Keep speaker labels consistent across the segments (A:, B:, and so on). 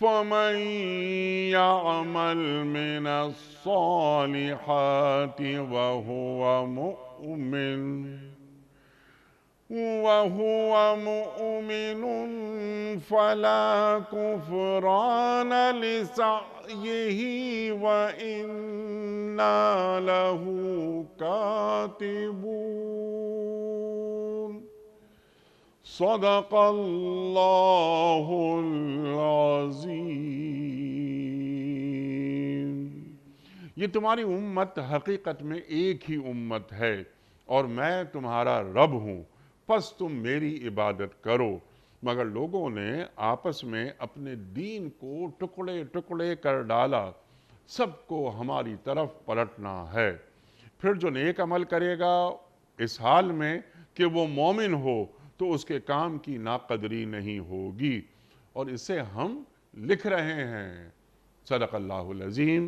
A: فمن يعمل من الصالحات وهو مؤمن فلا كفران لسعيه وإنا له كاتبون صدق اللہ العظیم۔ یہ تمہاری امت حقیقت میں ایک ہی امت ہے اور میں تمہارا رب ہوں، پس تم میری عبادت کرو۔ مگر لوگوں نے آپس میں اپنے دین کو ٹکڑے ٹکڑے کر ڈالا، سب کو ہماری طرف پلٹنا ہے۔ پھر جو نیک عمل کرے گا اس حال میں کہ وہ مومن ہو تو اس کے کام کی ناقدری نہیں ہوگی، اور اسے ہم لکھ رہے ہیں۔ صدق اللہ العظیم۔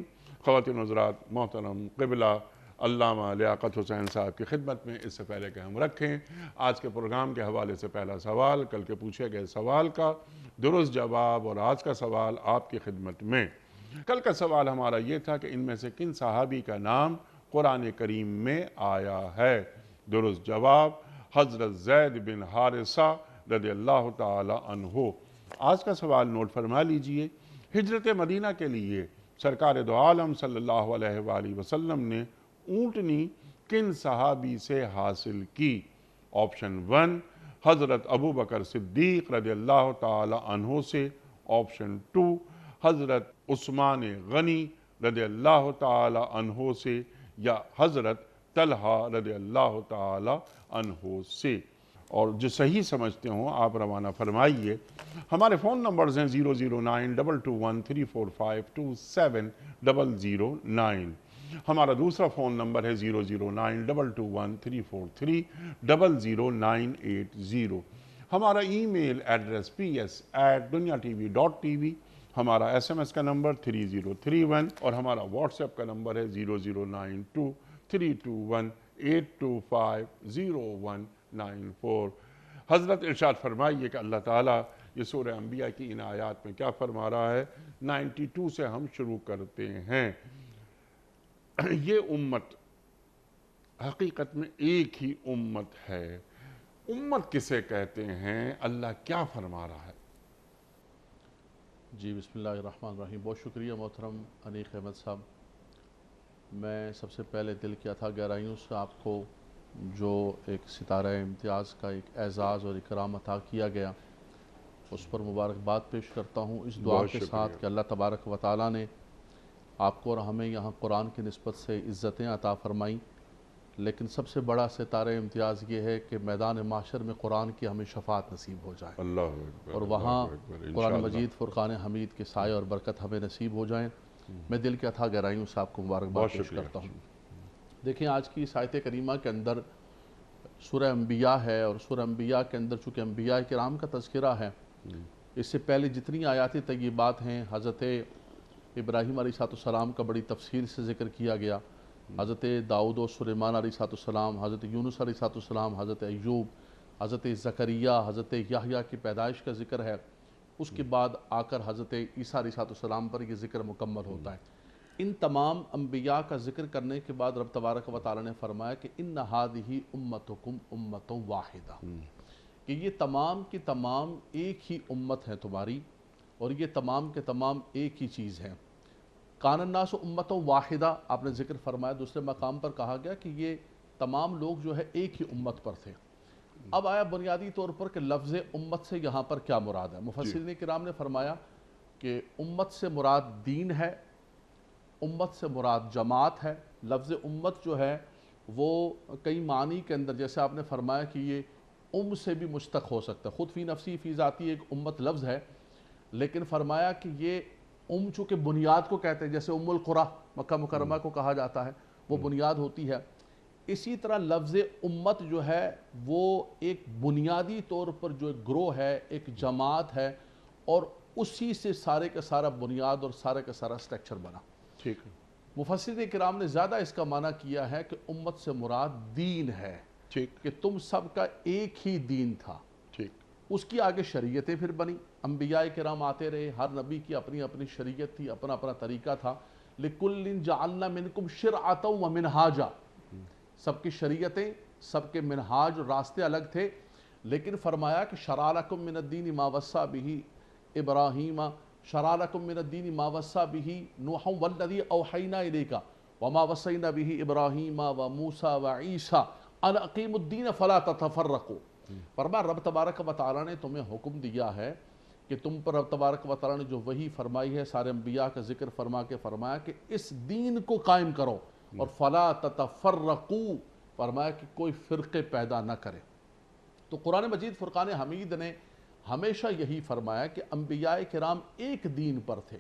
A: خواتین حضرات، محترم قبلہ علامہ لیاقت حسین صاحب کی خدمت میں اس سے پہلے کہ ہم رکھیں آج کے پروگرام کے حوالے سے پہلا سوال، کل کے پوچھے گئے سوال کا درست جواب، اور آج کا سوال آپ کی خدمت میں۔ کل کا سوال ہمارا یہ تھا کہ ان میں سے کن صحابی کا نام قرآن کریم میں آیا ہے؟ درست جواب حضرت زید بن حارثہ رضی اللہ تعالی عنہ۔ آج کا سوال نوٹ فرما لیجئے۔ ہجرت مدینہ کے لیے سرکار دو عالم صلی اللہ علیہ وآلہ وسلم نے اونٹنی کن صحابی سے حاصل کی؟ آپشن 1 حضرت ابو بکر صدیق رضی اللہ تعالی عنہ سے، آپشن 2 حضرت عثمان غنی رضی اللہ تعالی عنہ سے، یا حضرت طلحہ رضی اللہ تعالی عنہ سے۔ اور جو صحیح سمجھتے ہوں آپ روانہ فرمائیے۔ ہمارے فون نمبرز ہیں 00922134527 ہمارا دوسرا فون نمبر ہے 009221343009880۔ ہمارا ای میل ایڈریس ps@duniatv.tv، ہمارا SMS کا نمبر 3031، اور ہمارا واٹس ایپ کا نمبر ہے 009232182509194۔ حضرت ارشاد فرمائیے کہ اللہ تعالیٰ یہ سورہ انبیاء کی ان آیات میں کیا فرما رہا ہے۔ 92 سے ہم شروع کرتے ہیں۔ یہ امت حقیقت میں ایک ہی امت ہے۔ امت کسے کہتے ہیں؟ اللہ کیا فرما رہا ہے؟
B: جی بسم اللہ الرحمن الرحیم۔ بہت شکریہ محترم انیق احمد صاحب۔ میں سب سے پہلے دل کی اتھا گہرائیوں سے آپ کو جو ایک ستارہ امتیاز کا ایک اعزاز اور اکرام عطا کیا گیا اس پر مبارکباد پیش کرتا ہوں، اس دعا کے ساتھ کہ اللہ تبارک و تعالیٰ نے آپ کو اور ہمیں یہاں قرآن کی نسبت سے عزتیں عطا فرمائیں، لیکن سب سے بڑا ستارہ امتیاز یہ ہے کہ میدان محشر میں قرآن کی ہمیں شفاعت نصیب ہو جائے،
A: اللہ اکبر،
B: اور وہاں
A: اللہ اکبر،
B: قرآن
A: انشاءاللہ۔
B: مجید فرقان حمید کے سائے اور برکت ہمیں نصیب ہو جائیں۔ میں دل کے اتھا گہرائیوں سے آپ کو مبارکباد
A: بہت
B: پیش
A: شکریہ۔
B: کرتا ہوں۔ دیکھیں آج کی اس آیت کریمہ کے اندر سورہ انبیاء ہے، اور سورہ انبیاء کے اندر چونکہ انبیاء کرام کا تذکرہ ہے، اس سے پہلے جتنی آیات طیبات ہیں حضرت ابراہیم علیہ السلام کا بڑی تفصیل سے ذکر کیا گیا، حضرت داؤد و سلیمان علیہ السلام، حضرت یونس علیہ السلام، حضرت ایوب، حضرت زکریا، حضرت یحییٰ کی پیدائش کا ذکر ہے۔ اس کے بعد آ کر حضرت عیسیٰ علیہ السلام پر یہ ذکر مکمل ہوتا ہے۔ ان تمام انبیاء کا ذکر کرنے کے بعد رب تبارک و تعالیٰ نے فرمایا کہ ان ھذہ امتکم امۃ واحدہ، کہ یہ تمام کی تمام ایک ہی امت ہے تمہاری، اور یہ تمام کے تمام ایک ہی چیز ہیں۔ کان الناس امۃ واحدہ آپ نے ذکر فرمایا، دوسرے مقام پر کہا گیا کہ یہ تمام لوگ جو ہے ایک ہی امت پر تھے۔ اب آیا بنیادی طور پر کہ لفظ امت سے یہاں پر کیا مراد ہے؟ مفسرین کرام نے فرمایا کہ امت سے مراد دین ہے، امت سے مراد جماعت ہے۔ لفظ امت جو ہے وہ کئی معنی کے اندر، جیسے آپ نے فرمایا کہ یہ سے بھی مشتق ہو سکتا ہے، خود فی نفسی فی ذاتی ایک امت لفظ ہے، لیکن فرمایا کہ یہ چونکہ بنیاد کو کہتے ہیں، جیسے القریٰ مکہ مکرمہ کو کہا جاتا ہے، وہ بنیاد ہوتی ہے، اسی طرح لفظ امت جو ہے وہ ایک بنیادی طور پر جو ایک گروہ ہے، ایک جماعت ہے، اور اسی سے سارے کا سارا بنیاد اور سارے کا سارا سٹرکچر بنا۔
A: ٹھیک ہے۔
B: مفسرین کرام نے زیادہ اس کا معنی کیا ہے کہ امت سے مراد دین ہے،
A: ٹھیک
B: کہ تم سب کا ایک ہی دین تھا۔
A: ٹھیک
B: اس کی آگے شریعتیں پھر بنی، انبیاء کرام آتے رہے، ہر نبی کی اپنی اپنی شریعت تھی، اپنا اپنا طریقہ تھا. لِكُلٍّ جَعَلْنَا مِنْكُمْ شِرْعَةً وَمِنْهَاجًا، سب کی شریعتیں، سب کے منہاج اور راستے الگ تھے، لیکن فرمایا کہ شَرَعَ لَكُم مِّنَ الدِّينِ مَا وَصَّىٰ بِهِ إِبْرَاهِيمَ شَرَعَ لَكُم مِّنَ الدِّينِ مَا وَصَّىٰ بِهِ نُوحًا وَالَّذِي أَوْحَيْنَا إِلَيْكَ وَمَا وَصَّيْنَا بِهِ إِبْرَاهِيمَ وَمُوسَىٰ وَعِيسَىٰ أَنْ أَقِيمُوا الدِّينَ فَلَا تَتَفَرَّقُوا. فرمایا رب تبارک و تعالیٰ نے تمہیں حکم دیا ہے کہ تم پر رب تبارک و تعالیٰ نے جو وحی فرمائی ہے، سارے انبیاء کا ذکر فرما کے فرمایا کہ اس دین کو قائم کرو، اور فلا تتفرقوا، فرمایا کہ کوئی فرقے پیدا نہ کرے. تو قرآن مجید فرقان حمید نے ہمیشہ یہی فرمایا کہ انبیاء کرام ایک دین پر تھے،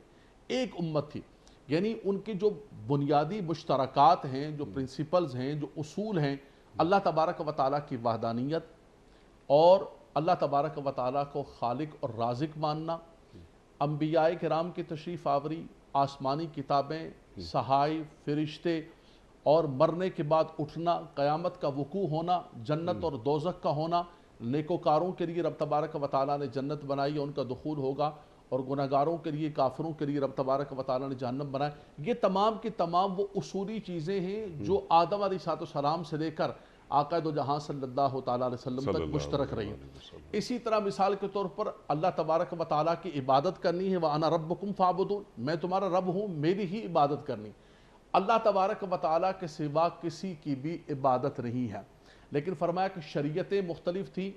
B: ایک امت تھی، یعنی ان کی جو بنیادی مشترکات ہیں، جو پرنسپلز ہیں، جو اصول ہیں، اللہ تبارک و تعالیٰ کی وحدانیت اور اللہ تبارک و تعالیٰ کو خالق اور رازق ماننا، انبیاء کرام کی تشریف آوری، آسمانی کتابیں، صحائف، فرشتے، اور مرنے کے بعد اٹھنا، قیامت کا وقوع ہونا، جنت اور دوزخ کا ہونا، نیکوکاروں کے لیے رب تبارک و تعالیٰ نے جنت بنائی ہے، ان کا دخول ہوگا، اور گناہگاروں کے لیے، کافروں کے لیے رب تبارک و تعالیٰ نے جہنم بنایا. یہ تمام کی تمام وہ اصولی چیزیں ہیں جو آدم علیہ السلام سے لے کر آقا دو جہاں صلی اللہ تعالیٰ علیہ وسلم تک مشترک رہی. اسی طرح مثال کے طور پر اللہ تبارک و تعالیٰ کی عبادت کرنی ہے، وَأَنَا رَبُّكُمْ فَاعْبُدُونِ، میں تمہارا رب ہوں، میری ہی عبادت کرنی. اللہ تبارک و تعالیٰ کے سوا کسی کی بھی عبادت نہیں ہے. لیکن فرمایا کہ شریعتیں مختلف تھی،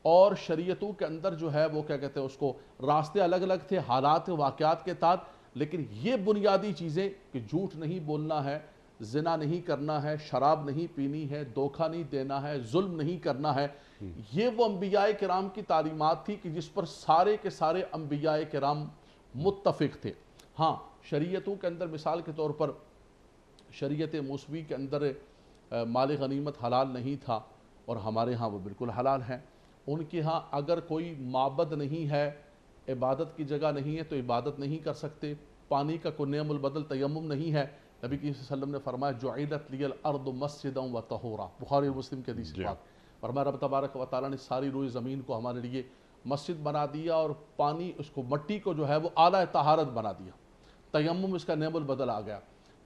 B: اور شریعتوں کے اندر جو ہے وہ کیا کہتے ہیں اس کو، راستے الگ الگ تھے حالات واقعات کے تحت، لیکن یہ بنیادی چیزیں کہ جھوٹ نہیں بولنا ہے، زنا نہیں کرنا ہے، شراب نہیں پینی ہے، دھوکہ نہیں دینا ہے، ظلم نہیں کرنا ہے، یہ وہ انبیاء کرام کی تعلیمات تھی کہ جس پر سارے کے سارے انبیاء کرام متفق تھے. ہاں شریعتوں کے اندر مثال کے طور پر شریعت موسوی کے اندر مال غنیمت حلال نہیں تھا، اور ہمارے ہاں وہ بالکل حلال ہے. ان کے ہاں اگر کوئی معبد نہیں ہے، عبادت کی جگہ نہیں ہے، تو عبادت نہیں کر سکتے. پانی کا کوئی نعم البدل تیمم نہیں ہے. نبی صلی اللہ علیہ وسلم نے فرمایا جعلت لی الارض مسجدا وطہورا، بخاری و مسلم کے حدیث پاک. فرمایا رب تبارک و تعالیٰ نے ساری روئے زمین کو ہمارے لیے مسجد بنا دیا، اور پانی اس کو، مٹی کو جو ہے وہ اعلیٰ طہارت بنا دیا. تیمم اس کا نعم البدل آ گیا.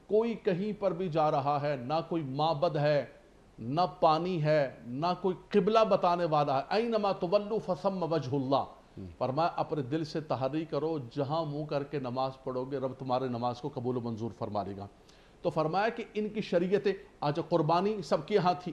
B: کوئی کہیں پر بھی جا رہا ہے، نہ کوئی معبد ہے، نہ پانی ہے، نہ کوئی قبلہ بتانے والا ہے. اینما تولوا فثم وجہ اللہ. فرمایا اپنے دل سے تحری کرو، جہاں منہ کر کے نماز پڑھو گے رب تمہارے نماز کو قبول و منظور فرما لے گا. تو فرمایا کہ ان کی شریعتیں، آج قربانی سب کے ہاں تھی،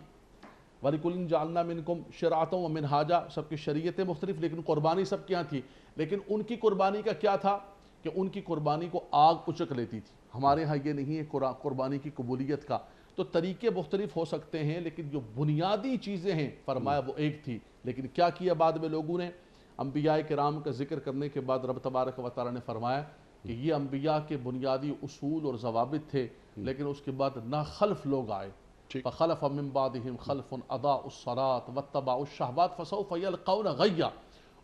B: وَلِكُلٍّ جَعَلْنَا مِنْكُمْ شِرْعَةً وَمِنْهَاجًا، سب کی شریعتیں مختلف، لیکن قربانی سب کے ہاں تھی. لیکن ان کی قربانی کا کیا تھا کہ ان کی قربانی کو آگ اچک لیتی تھی. ہمارے ہاں یہ نہیں ہے قربانی کی قبولیت کا. تو طریقے مختلف ہو سکتے ہیں، لیکن جو بنیادی چیزیں ہیں فرمایا وہ ایک تھی. لیکن کیا کیا بعد میں لوگوں نے، انبیاء کرام کا ذکر کرنے کے بعد رب تبارک و تعالیٰ نے فرمایا کہ یہ انبیاء کے بنیادی اصول اور ضوابط تھے، لیکن اس کے بعد ناخلف لوگ آئے. فَخَلَفَ مِن بَعْدِهِمْ خَلْفٌ أَضَاعُوا الصَّلَاةَ وَاتَّبَعُوا الشَّهَوَاتِ فَسَوْفَ يَلْقَوْنَ غَيًّا.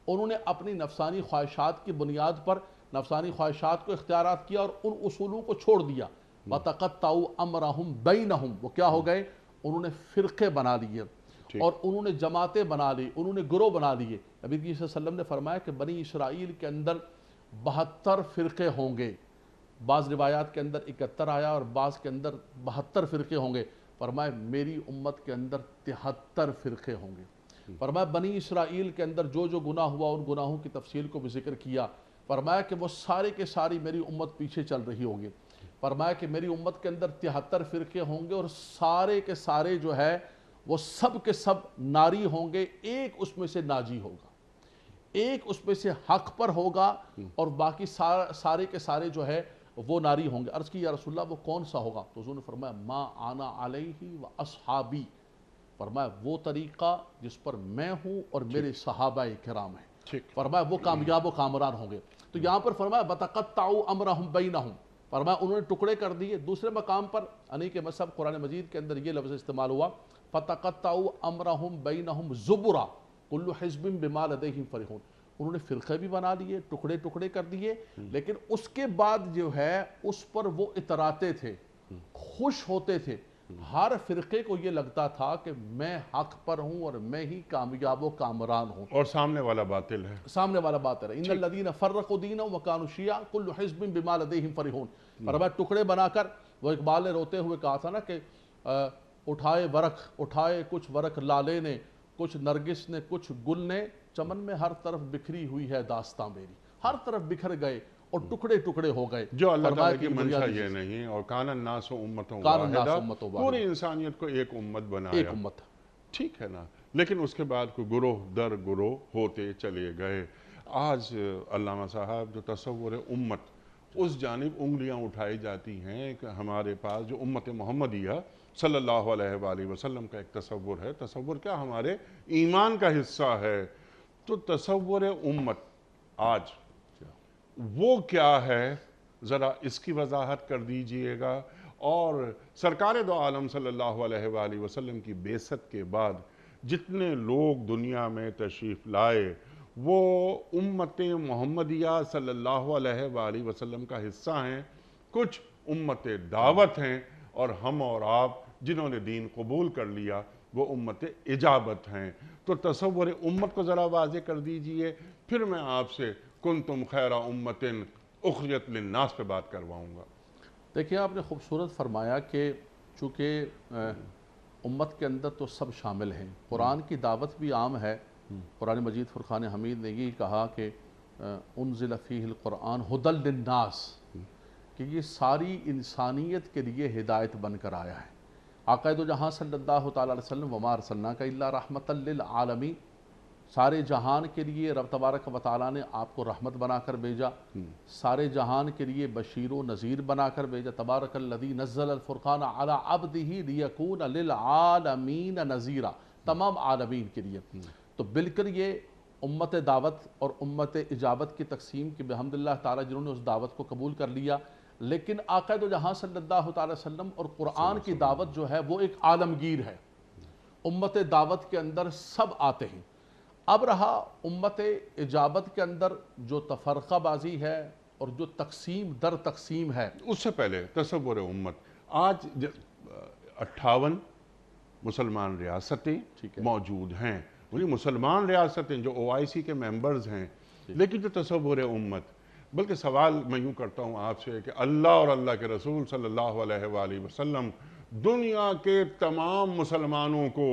B: انہوں نے اپنی نفسانی خواہشات کی بنیاد پر نفسانی خواہشات کو اختیارات کیا، اور ان اصولوں کو چھوڑ دیا. وَتَقَطَّعُوا أَمْرَهُمْ بَيْنَهُمْ، وہ کیا ہو گئے، انہوں نے فرقے بنا لیے، اور انہوں نے جماعتیں بنا لی، انہوں نے گروہ بنا لیے. نبی صلی اللہ علیہ وسلم نے فرمایا کہ بنی اسرائیل کے اندر 72 فرقے ہوں گے. بعض روایات کے اندر 71 آیا، اور بعض کے اندر 72 فرقے ہوں گے. فرمایا میری امت کے اندر 73 فرقے ہوں گے. فرمایا بنی اسرائیل کے اندر جو جو گناہ ہوا ان گناہوں کی تفصیل کو بھی ذکر کیا. فرمایا کہ وہ سارے کے ساری میری امت پیچھے چل رہی ہوگی. فرمایا کہ میری امت کے اندر 73 فرقے ہوں گے، اور سارے کے سارے جو ہے وہ سب کے سب ناری ہوں گے. ایک اس میں سے ناجی ہوگا، ایک اس میں سے حق پر ہوگا، اور باقی سارے کے سارے جو ہے وہ ناری ہوں گے. عرض کی یا رسول اللہ وہ کون سا ہوگا؟ تو حضور نے فرمایا ما انا علیہ و اصحابی. فرمایا وہ طریقہ جس پر میں ہوں اور میرے صحابہ کرام ہیں. فرمایا وہ کامیاب و کامران ہوں گے. تو یہاں پر فرمایا بتقطعوا امرہم بینہم، فرمایا انہوں نے ٹکڑے کر دیے. دوسرے مقام پر انی کے مصحف قرآن مجید کے اندر یہ لفظ استعمال ہوا فتقطعوا امرہم بینہم زبرا کل حزب بما لدیہم فرحون. انہوں نے فرقے بھی بنا لیے، ٹکڑے ٹکڑے کر دیے، لیکن اس کے بعد جو ہے اس پر وہ اتراتے تھے، خوش ہوتے تھے. ہر فرقے کو یہ لگتا تھا کہ میں حق پر ہوں اور میں ہی کامیاب و کامران ہوں،
A: اور سامنے والا باطل ہے۔
B: سامنے والا بات ہے ان الذین فرقوا دینهم وکانوا شیعا کل حزب بما لدیہم فرحون۔ فرمایا ٹکڑے بنا کر، وہ اقبال نے روتے ہوئے کہا تھا نا کہ اٹھائے ورق، اٹھائے کچھ ورق لالے نے، کچھ نرگس نے، کچھ گل نے، چمن میں ہر طرف بکھری ہوئی ہے داستاں میری۔ ہر طرف بکھر گئے اور ٹکڑے ٹکڑے ہو گئے۔
A: جو اللہ
B: فرمایا
A: تعالیٰ کی
B: کہ
A: منشا
B: بنیادی
A: یہ
B: چیز
A: نہیں، اور کان الناس امۃ
B: کان الناس
A: واحدہ،
B: امۃ واحدہ،
A: پوری انسانیت کو ایک امت
B: ایک
A: بنایا،
B: امت۔
A: ٹھیک ہے نا، لیکن اس کے بعد کوئی گروہ در گروہ ہوتے چلے گئے۔ آج علامہ صاحب جو تصور امت، اس جانب انگلیاں اٹھائی جاتی ہیں کہ ہمارے پاس جو امت محمدیہ صلی اللہ علیہ وآلہ وسلم کا ایک تصور ہے، تصور کیا ہمارے ایمان کا حصہ ہے، تو تصور امت آج وہ کیا ہے، ذرا اس کی وضاحت کر دیجئے گا۔ اور سرکار دو عالم صلی اللہ علیہ وآلہ وسلم کی بعثت کے بعد جتنے لوگ دنیا میں تشریف لائے وہ امت محمدیہ صلی اللہ علیہ وآلہ وسلم کا حصہ ہیں، کچھ امت دعوت ہیں، اور ہم اور آپ جنہوں نے دین قبول کر لیا وہ امت اجابت ہیں۔ تو تصور امت کو ذرا واضح کر دیجئے، پھر میں آپ سے کنتم خیر امت اخرجت للناس پہ بات کرواؤں گا۔
B: دیکھیں آپ نے خوبصورت فرمایا کہ چونکہ امت کے اندر تو سب شامل ہیں، قرآن کی دعوت بھی عام ہے۔ قرآن مجید فرقان حمید نے یہی کہا کہ انزل فیہ القرآن ھدی للناس، کہ یہ ساری انسانیت کے لیے ہدایت بن کر آیا ہے۔ آقا دو جہاں صلی اللہ تعالیٰ علیہ وسلم وما ارسلناک الا رحمۃ للعالمین، سارے جہان کے لیے رب تبارک و تعالیٰ نے آپ کو رحمت بنا کر بھیجا، سارے جہان کے لیے بشیر و نذیر بنا کر بھیجا۔ تبارک الذی نزل الفرقان علی عبدہ لیکون للعالمین نذیرا، تمام عالمین کے لیے۔ تو بالکل یہ امت دعوت اور امت اجابت کی تقسیم کی بحمداللہ تعالیٰ جنہوں نے اس دعوت کو قبول کر لیا، لیکن آقا دو جہاں صلی اللہ تعالیٰ وسلم اور قرآن کی دعوت جو ہے وہ ایک عالمگیر ہے۔ امت دعوت کے اندر سب آتے ہیں۔ اب رہا امت اجابت کے اندر جو تفرقہ بازی ہے اور جو تقسیم در تقسیم ہے۔
A: اس سے پہلے تصور امت، آج 58 مسلمان ریاستیں موجود ہیں، وہی مسلمان ریاستیں جو OIC کے ممبرز ہیں، لیکن جو تصور امت، بلکہ سوال میں یوں کرتا ہوں آپ سے کہ اللہ اور اللہ کے رسول صلی اللہ علیہ وآلہ وسلم دنیا کے تمام مسلمانوں کو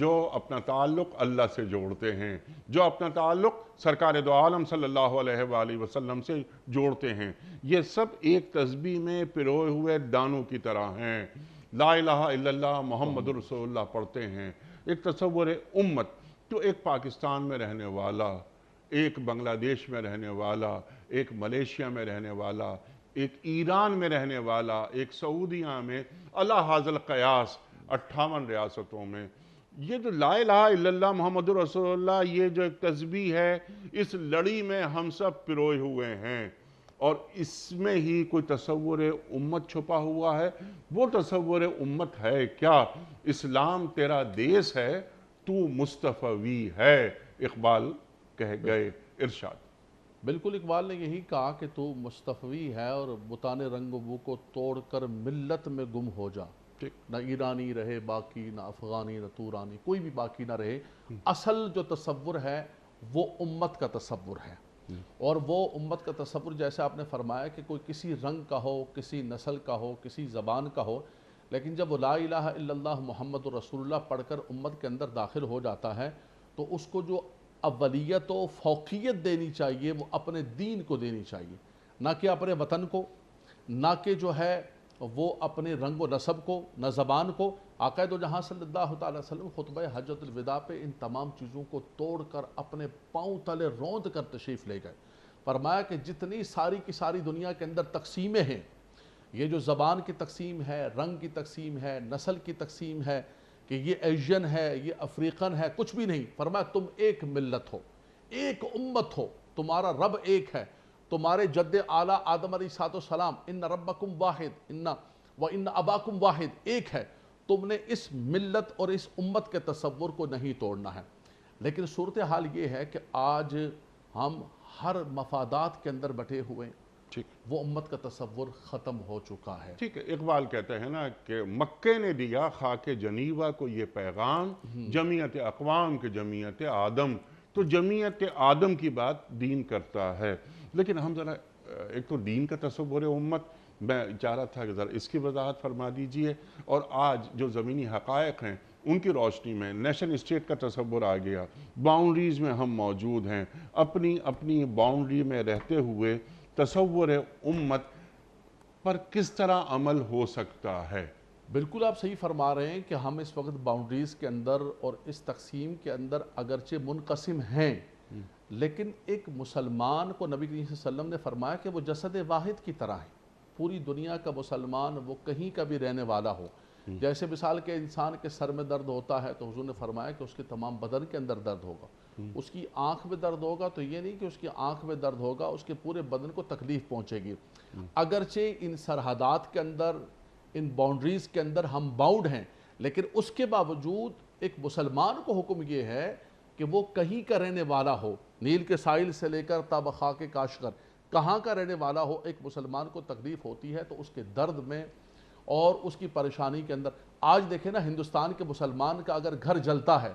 A: جو اپنا تعلق اللہ سے جوڑتے ہیں، جو اپنا تعلق سرکار دو عالم صلی اللہ علیہ وآلہ وسلم سے جوڑتے ہیں، یہ سب ایک تسبیح میں پروئے ہوئے دانوں کی طرح ہیں، لا الہ الا اللہ محمد رسول اللہ پڑھتے ہیں۔ ایک تصور امت تو ایک پاکستان میں رہنے والا، ایک بنگلہ دیش میں رہنے والا، ایک ملیشیا میں رہنے والا، ایک ایران میں رہنے والا، ایک سعودیہ میں، علی ھذا القیاس 58 ریاستوں میں، یہ جو لا الہ الا اللہ محمد رسول اللہ، یہ جو ایک تسبیح ہے، اس لڑی میں ہم سب پروئے ہوئے ہیں، اور اس میں ہی کوئی تصور امت چھپا ہوا ہے۔ وہ تصور امت ہے کیا؟ اسلام تیرا دیس ہے، تو مصطفی ہے، اقبال کہہ گئے، ارشاد۔
B: بالکل اقبال نے یہی کہا کہ تو مصطفی ہے اور بتان رنگ و بو کو توڑ کر ملت میں گم ہو جا، نہ ایرانی رہے باقی، نہ افغانی، نہ تورانی، کوئی بھی باقی نہ رہے۔ اصل جو تصور ہے وہ امت کا تصور ہے، اور وہ امت کا تصور جیسے آپ نے فرمایا کہ کوئی کسی رنگ کا ہو، کسی نسل کا ہو، کسی زبان کا ہو، لیکن جب وہ لا الہ الا اللہ محمد رسول اللہ پڑھ کر امت کے اندر داخل ہو جاتا ہے تو اس کو جو اولیت و فوقیت دینی چاہیے وہ اپنے دین کو دینی چاہیے، نہ کہ اپنے وطن کو، نہ کہ جو ہے وہ اپنے رنگ و نسب کو، نہ زبان کو۔ آقا دو جہاں صلی اللہ تعالیٰ وسلم خطبہ حجۃ الوداع پہ ان تمام چیزوں کو توڑ کر اپنے پاؤں تلے روند کر تشریف لے گئے۔ فرمایا کہ جتنی ساری کی ساری دنیا کے اندر تقسیمیں ہیں، یہ جو زبان کی تقسیم ہے، رنگ کی تقسیم ہے، نسل کی تقسیم ہے، کہ یہ ایشین ہے، یہ افریقن ہے، کچھ بھی نہیں۔ فرمایا تم ایک ملت ہو، ایک امت ہو، تمہارا رب ایک ہے، تمہارے جد اعلیٰ آدم علیہ السلام ان ربکم واحد ان اباکم واحد، ایک ہے۔ تم نے اس ملت اور اس امت کے تصور کو نہیں توڑنا ہے۔ لیکن صورتحال یہ ہے کہ آج ہم ہر مفادات کے اندر بٹے ہوئے ہیں،
A: ٹھیک
B: وہ امت کا تصور ختم ہو چکا ہے۔
A: ٹھیک ہے، اقبال کہتے ہیں نا کہ مکے نے دیا خاک جنیوا کو یہ پیغام، جمعیت اقوام کے جمعیت آدم، تو جمعیت آدم کی بات دین کرتا ہے۔ لیکن ہم ذرا ایک تو دین کا تصور امت، میں چاہ رہا تھا کہ ذرا اس کی وضاحت فرما دیجئے، اور آج جو زمینی حقائق ہیں ان کی روشنی میں نیشن اسٹیٹ کا تصور آ گیا، باؤنڈریز میں ہم موجود ہیں، اپنی اپنی باؤنڈری میں رہتے ہوئے تصور امت پر کس طرح عمل ہو سکتا ہے؟
B: بالکل آپ صحیح فرما رہے ہیں کہ ہم اس وقت باؤنڈریز کے اندر اور اس تقسیم کے اندر اگرچہ منقسم ہیں، لیکن ایک مسلمان کو نبی کریم صلی اللہ علیہ وسلم نے فرمایا کہ وہ جسد واحد کی طرح ہے۔ پوری دنیا کا مسلمان وہ کہیں کا بھی رہنے والا ہو، جیسے مثال کے انسان کے سر میں درد ہوتا ہے تو حضور نے فرمایا کہ اس کے تمام بدن کے اندر درد ہوگا، اس کی آنکھ میں درد ہوگا تو یہ نہیں کہ اس کی آنکھ میں درد ہوگا، اس کے پورے بدن کو تکلیف پہنچے گی۔ اگرچہ ان سرحدات کے اندر، ان باؤنڈریز کے اندر ہم باؤنڈ ہیں، لیکن اس کے باوجود ایک مسلمان کو حکم یہ ہے کہ وہ کہیں کا رہنے والا ہو، نیل کے ساحل سے لے کر تا خاک کاشغر، کہاں کا رہنے والا ہو، ایک مسلمان کو تکلیف ہوتی ہے تو اس کے درد میں اور اس کی پریشانی کے اندر، آج دیکھیں نا ہندوستان کے مسلمان کا اگر گھر جلتا ہے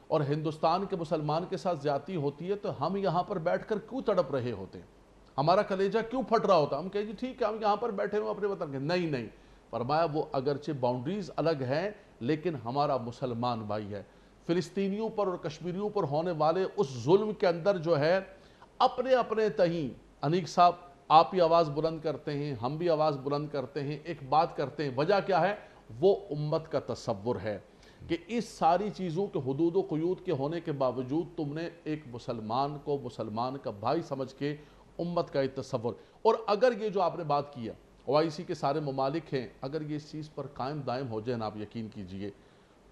B: اور ہندوستان کے مسلمان کے ساتھ زیادتی ہوتی ہے تو ہم یہاں پر بیٹھ کر کیوں تڑپ رہے ہوتے ہیں؟ ہمارا کلیجہ کیوں پھٹ رہا ہوتا ہے؟ ہم کہیں جی ٹھیک ہے ہم یہاں پر بیٹھے ہوئے اپنے وطن کے، نہیں، فرمایا وہ اگرچہ باؤنڈریز الگ ہیں لیکن ہمارا مسلمان بھائی ہے۔ فلسطینیوں پر اور کشمیریوں پر ہونے والے اس ظلم کے اندر جو ہے اپنے اپنے تہیں، انیق صاحب آپ بھی آواز بلند کرتے ہیں، ہم بھی آواز بلند کرتے ہیں، ایک بات کرتے ہیں، وجہ کیا ہے؟ وہ امت کا تصور ہے کہ اس ساری چیزوں کے حدود و قیود کے ہونے کے باوجود تم نے ایک مسلمان کو مسلمان کا بھائی سمجھ کے امت کا ایک تصور، اور اگر یہ جو آپ نے بات کیا OIC کے سارے ممالک ہیں، اگر یہ اس چیز پر قائم دائم ہو جائیں آپ یقین کیجئے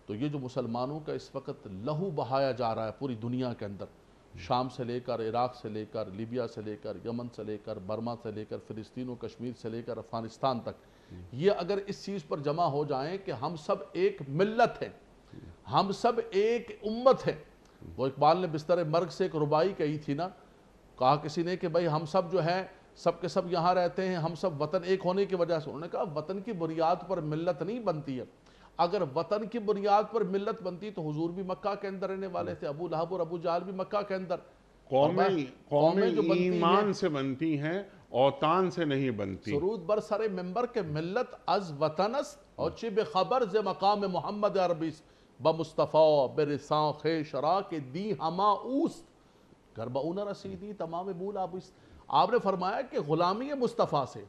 B: تو یہ جو مسلمانوں کا اس وقت لہو بہایا جا رہا ہے پوری دنیا کے اندر، شام سے لے کر عراق سے لے کر لیبیا سے لے کر یمن سے لے کر برما سے لے کر فلسطین و کشمیر سے لے کر افغانستان تک، یہ اگر اس چیز پر جمع ہو جائیں کہ ہم سب ایک ملت ہیں، ہم سب ایک امت ہیں۔ وہ اقبال نے بستر مرگ سے ایک ربائی کہی تھی نا، کہا کسی نے کہ بھائی ہم سب جو ہیں سب کے سب یہاں رہتے ہیں، ہم سب وطن ایک ہونے کی وجہ سے، انہوں نے کہا وطن کی بنیاد پر ملت نہیں بنتی ہے، اگر وطن کی بنیاد پر ملت بنتی تو حضور بھی مکہ کے اندر رہنے والے تھے، ابو لہب اور ابو جہل بھی مکہ کے اندر،
A: قومیں
B: جو بنتی ہیں
A: ایمان سے بنتی ہیں، اوطان سے نہیں بنتی۔
B: سرود بر سر ممبر کے ملت از وطن است اور چی بے خبر ز مقام محمد عربی بمصطفیٰ برسان خیش را کے دی ہما اوست گھر بہو نہ رسیدی تمام بول آبست۔ آپ نے فرمایا کہ غلامی مصطفیٰ سے،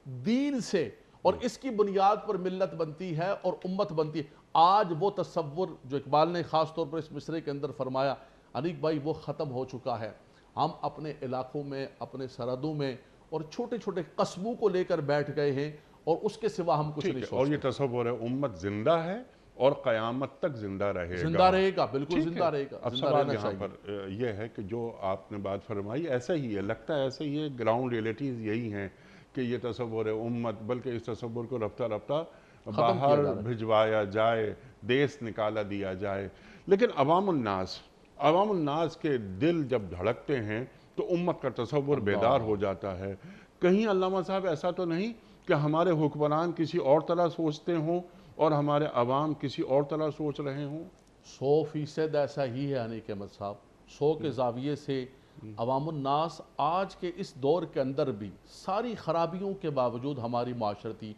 B: دین سے، اور اس کی بنیاد پر ملت بنتی ہے اور امت بنتی ہے۔ آج وہ تصور جو اقبال نے خاص طور پر اس مصرے کے اندر فرمایا انیق بھائی، وہ ختم ہو چکا ہے۔ ہم اپنے علاقوں میں، اپنے سرحدوں میں اور چھوٹے چھوٹے قصبوں کو لے کر بیٹھ گئے ہیں اور اس کے سوا ہم کچھ نہیں سوچتے۔
A: اور یہ تصور ہے امت زندہ ہے اور قیامت تک زندہ رہے گا،
B: زندہ رہے گا، بالکل زندہ رہے گا۔
A: اب سوال یہاں پر یہ ہے کہ جو آپ نے بات فرمائی ایسا ہی ہے، لگتا ہے ایسا ہی ہے، گراؤنڈ ریئلٹیز یہی ہیں کہ یہ تصور ہے امت، بلکہ اس تصور کو رفتہ رفتہ باہر بھجوایا جائے، دیس نکالا دیا جائے۔ لیکن عوام الناس کے دل جب دھڑکتے ہیں تو امت کا تصور بیدار ہو جاتا ہے۔ کہیں علامہ صاحب ایسا تو نہیں کہ ہمارے حکمران کسی اور طرح سوچتے ہوں اور ہمارے عوام کسی اور طرح سوچ رہے ہوں؟
B: 100% ایسا ہی ہے انیق احمد صاحب۔ 100 کے زاویے سے عوام الناس آج کے اس دور کے اندر بھی ساری خرابیوں کے باوجود ہماری معاشرتی،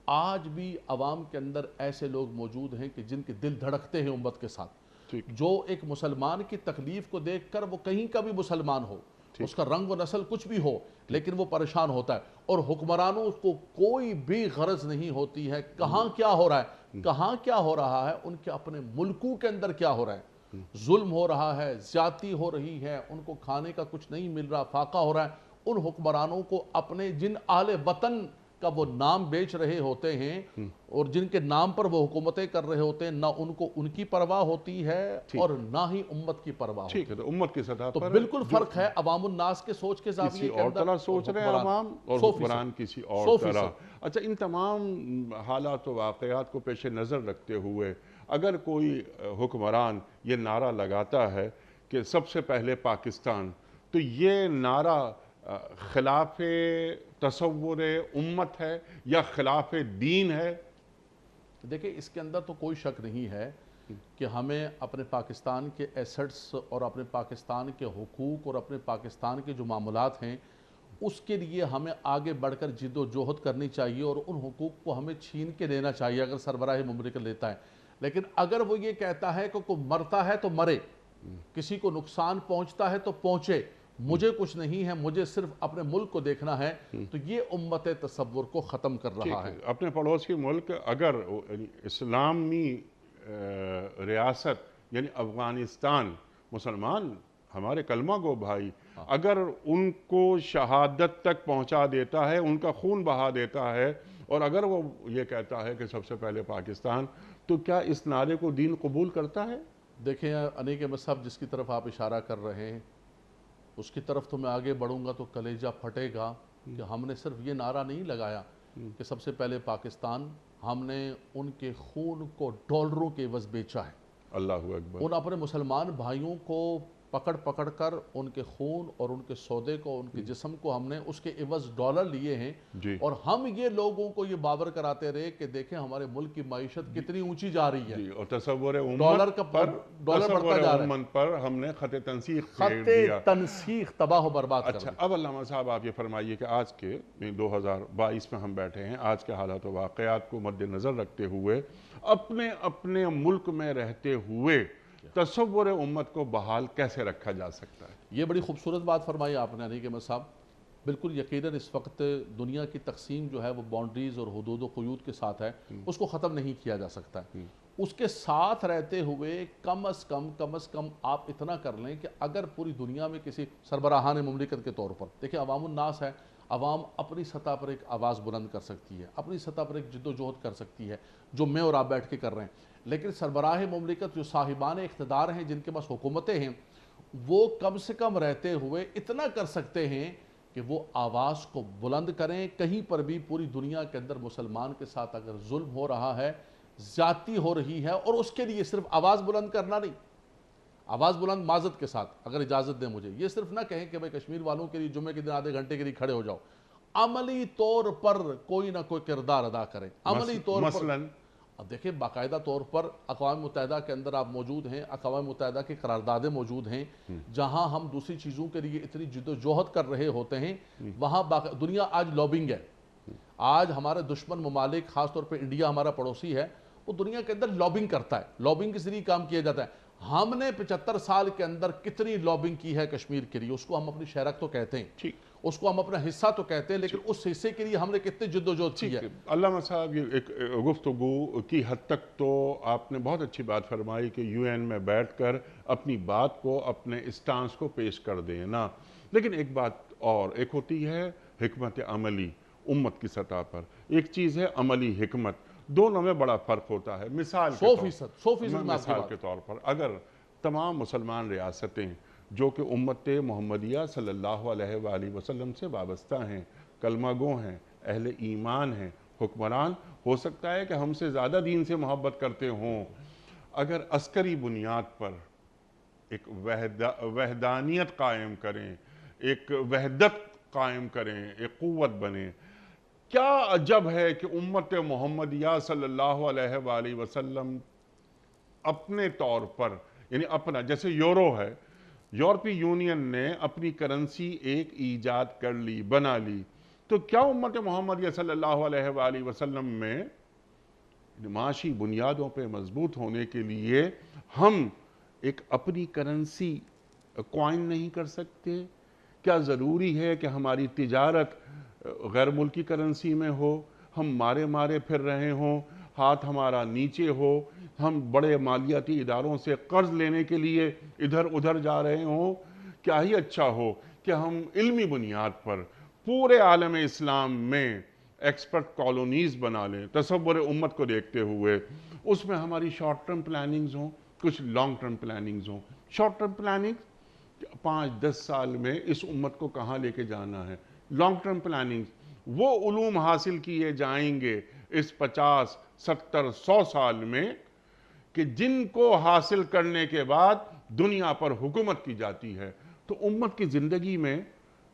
B: آج بھی عوام کے اندر ایسے لوگ موجود ہیں کہ جن کے دل دھڑکتے ہیں امت کے ساتھ، جو ایک مسلمان کی تکلیف کو دیکھ کر، وہ کہیں کا بھی مسلمان ہو، اس کا رنگ و نسل کچھ بھی ہو، لیکن وہ پریشان ہوتا ہے، اور حکمرانوں کو کوئی بھی غرض نہیں ہوتی ہے کہاں کیا ہو رہا ہے، کہاں کیا ہو رہا ہے، ان کے اپنے ملکوں کے اندر کیا ہو رہا ہے، ظلم ہو رہا ہے، زیادتی ہو رہی ہے، ان کو کھانے کا کچھ نہیں مل رہا، فاقہ ہو رہا ہے۔ ان حکمرانوں کو اپنے جن اہل وطن کا وہ نام بیچ رہے ہوتے ہیں اور جن کے نام پر وہ حکومتیں کر رہے ہوتے ہیں، نہ ان کو ان کی پرواہ ہوتی ہے اور نہ ہی امت کی پرواہ ہوتی ہے۔
A: ٹھیک ہے، تو امت کی سطح
B: تو
A: پر
B: بالکل فرق ہے عوام الناس کے سوچ کے زاویے
A: کسی
B: کے
A: اور
B: اندر،
A: طرح سوچ رہے ہیں عوام اور حکمران کسی اور طرح۔ اچھا، ان تمام حالات و واقعات کو پیش نظر رکھتے ہوئے اگر کوئی حکمران یہ نعرہ لگاتا ہے کہ سب سے پہلے پاکستان، تو یہ نعرہ خلاف تصور امت ہے یا خلاف دین ہے؟
B: دیکھیں اس کے اندر تو کوئی شک نہیں ہے کہ ہمیں اپنے پاکستان کے ایسٹس اور اپنے پاکستان کے حقوق اور اپنے پاکستان کے جو معاملات ہیں اس کے لیے ہمیں آگے بڑھ کر جد و جہد کرنی چاہیے اور ان حقوق کو ہمیں چھین کے لینا چاہیے اگر سربراہ مملکت لیتا ہے. لیکن اگر وہ یہ کہتا ہے کہ کوئی مرتا ہے تو مرے، کسی کو نقصان پہنچتا ہے تو پہنچے، مجھے کچھ نہیں ہے، مجھے صرف اپنے ملک کو دیکھنا ہے، تو یہ امت تصور کو ختم کر رہا ہے.
A: اپنے پڑوسی ملک اگر اسلامی ریاست یعنی افغانستان، مسلمان ہمارے کلمہ گو بھائی، اگر ان کو شہادت تک پہنچا دیتا ہے، ان کا خون بہا دیتا ہے، اور اگر وہ یہ کہتا ہے کہ سب سے پہلے پاکستان، تو کیا اس نعرے کو دین قبول کرتا ہے؟
B: دیکھیں انیک احمد صاحب، جس کی طرف آپ اشارہ کر رہے ہیں اس کی طرف تو میں آگے بڑھوں گا تو کلیجہ پھٹے گا کہ ہم نے صرف یہ نعرہ نہیں لگایا کہ سب سے پہلے پاکستان، ہم نے ان کے خون کو ڈالروں کے عوض بیچا ہے.
A: اللہ اکبر.
B: ان اپنے مسلمان بھائیوں کو پکڑ پکڑ کر ان کے خون اور ان کے سودے کو، ان کے جسم کو ہم نے اس کے عوض ڈالر لیے ہیں.
A: جی.
B: اور ہم یہ لوگوں کو یہ باور کراتے رہے کہ دیکھیں ہمارے ملک کی معیشت کتنی اونچی جا رہی ہے.
A: جی. اور تصور
B: ڈالر
A: امت
B: کا
A: پر
B: ڈالر بڑھتا جا رہا ہے.
A: امت پر ہم نے خط تنسیق پھیر
B: خط
A: دیا.
B: تنسیخ تباہ و برباد کر
A: اچھا،
B: دی.
A: اب علامہ صاحب آپ یہ فرمائیے کہ آج کے 2022 میں ہم بیٹھے ہیں، آج کے حالات و واقعات کو مد نظر رکھتے ہوئے اپنے اپنے ملک میں رہتے ہوئے تصور امت کو بحال کیسے رکھا جا سکتا ہے؟
B: یہ بڑی خوبصورت بات فرمائی آپ نے انیک احمد صاحب. بالکل یقیناً اس وقت دنیا کی تقسیم جو ہے وہ باؤنڈریز اور حدود و قیود کے ساتھ ہے، اس کو ختم نہیں کیا جا سکتا ہے. اس کے ساتھ رہتے ہوئے کم از کم آپ اتنا کر لیں کہ اگر پوری دنیا میں کسی سربراہان مملکت کے طور پر دیکھیں عوام الناس ہے، عوام اپنی سطح پر ایک آواز بلند کر سکتی ہے، اپنی سطح پر ایک جد و جہد کر سکتی ہے جو میں اور آپ بیٹھ کے کر رہے ہیں. لیکن سربراہ مملکت جو صاحبان اقتدار ہیں، جن کے پاس حکومتیں ہیں، وہ کم سے کم رہتے ہوئے اتنا کر سکتے ہیں کہ وہ آواز کو بلند کریں. کہیں پر بھی پوری دنیا کے اندر مسلمان کے ساتھ اگر ظلم ہو رہا ہے، زیادتی ہو رہی ہے، اور اس کے لیے صرف آواز بلند کرنا نہیں، آواز بلند معذرت کے ساتھ اگر اجازت دیں مجھے، یہ صرف نہ کہیں کہ بھائی کشمیر والوں کے لیے جمعے کے دن آدھے گھنٹے کے لیے کھڑے ہو جاؤ. عملی طور پر کوئی نہ کوئی کردار ادا کریں. عملی طور پر
A: مثلاً
B: اب دیکھیں باقاعدہ طور پر اقوام متحدہ کے اندر آپ موجود ہیں، اقوام متحدہ کی قراردادیں موجود ہیں جہاں ہم دوسری چیزوں کے لیے اتنی جد و جہد کر رہے ہوتے ہیں. وہاں دنیا آج لابنگ ہے. آج ہمارے دشمن ممالک، خاص طور پہ انڈیا ہمارا پڑوسی ہے، وہ دنیا کے اندر لابنگ کرتا ہے، لابنگ کے ذریعے کام کیا جاتا ہے. ہم نے 75 سال کے اندر کتنی لابنگ کی ہے کشمیر کے لیے، اس کو ہم اپنی شہرک تو کہتے ہیں، اس کو ہم اپنا حصہ تو کہتے ہیں، لیکن اس حصے کے لیے ہم نے کتنے جد و جہد کی ہے.
A: علامہ صاحب یہ ایک گفتگو کی حد تک تو آپ نے بہت اچھی بات فرمائی کہ یو این میں بیٹھ کر اپنی بات کو، اپنے اسٹانس کو پیش کر دینا. لیکن ایک بات اور، ایک ہوتی ہے حکمت عملی امت کی سطح پر، ایک چیز ہے عملی حکمت. دونوں میں بڑا فرق ہوتا ہے. مثال کے طور پر اگر تمام مسلمان ریاستیں جو کہ امت محمدیہ صلی اللہ علیہ وآلہ وسلم سے وابستہ ہیں، کلمہ گو ہیں، اہل ایمان ہیں، حکمران ہو سکتا ہے کہ ہم سے زیادہ دین سے محبت کرتے ہوں، اگر عسکری بنیاد پر ایک وحدانیت قائم کریں، ایک وحدت قائم کریں، ایک قوت بنے، کیا عجب ہے کہ امت محمدیہ صلی اللہ علیہ وآلہ وسلم اپنے طور پر، یعنی اپنا، جیسے یورو ہے، یورپی یونین نے اپنی کرنسی ایک ایجاد کر لی، بنا لی، تو کیا امت محمدیہ صلی اللہ علیہ وآلہ وسلم میں معاشی بنیادوں پہ مضبوط ہونے کے لیے ہم ایک اپنی کرنسی کوائن نہیں کر سکتے؟ کیا ضروری ہے کہ ہماری تجارت غیر ملکی کرنسی میں ہو، ہم مارے پھر رہے ہوں، ہاتھ ہمارا نیچے ہو، ہم بڑے مالیاتی اداروں سے قرض لینے کے لیے ادھر ادھر جا رہے ہوں؟ کیا ہی اچھا ہو کہ ہم علمی بنیاد پر پورے عالم اسلام میں ایکسپرٹ کالونیز بنا لیں، تصور امت کو دیکھتے ہوئے. اس میں ہماری شارٹ ٹرم پلاننگز ہوں، کچھ لانگ ٹرم پلاننگز ہوں. شارٹ ٹرم پلاننگ 5-10 سال میں اس امت کو کہاں لے کے جانا ہے. لانگ ٹرم پلاننگ وہ علوم حاصل کیے جائیں گے اس 50, 70, 100 سال میں کہ جن کو حاصل کرنے کے بعد دنیا پر حکومت کی جاتی ہے. تو امت کی زندگی میں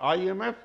A: IMF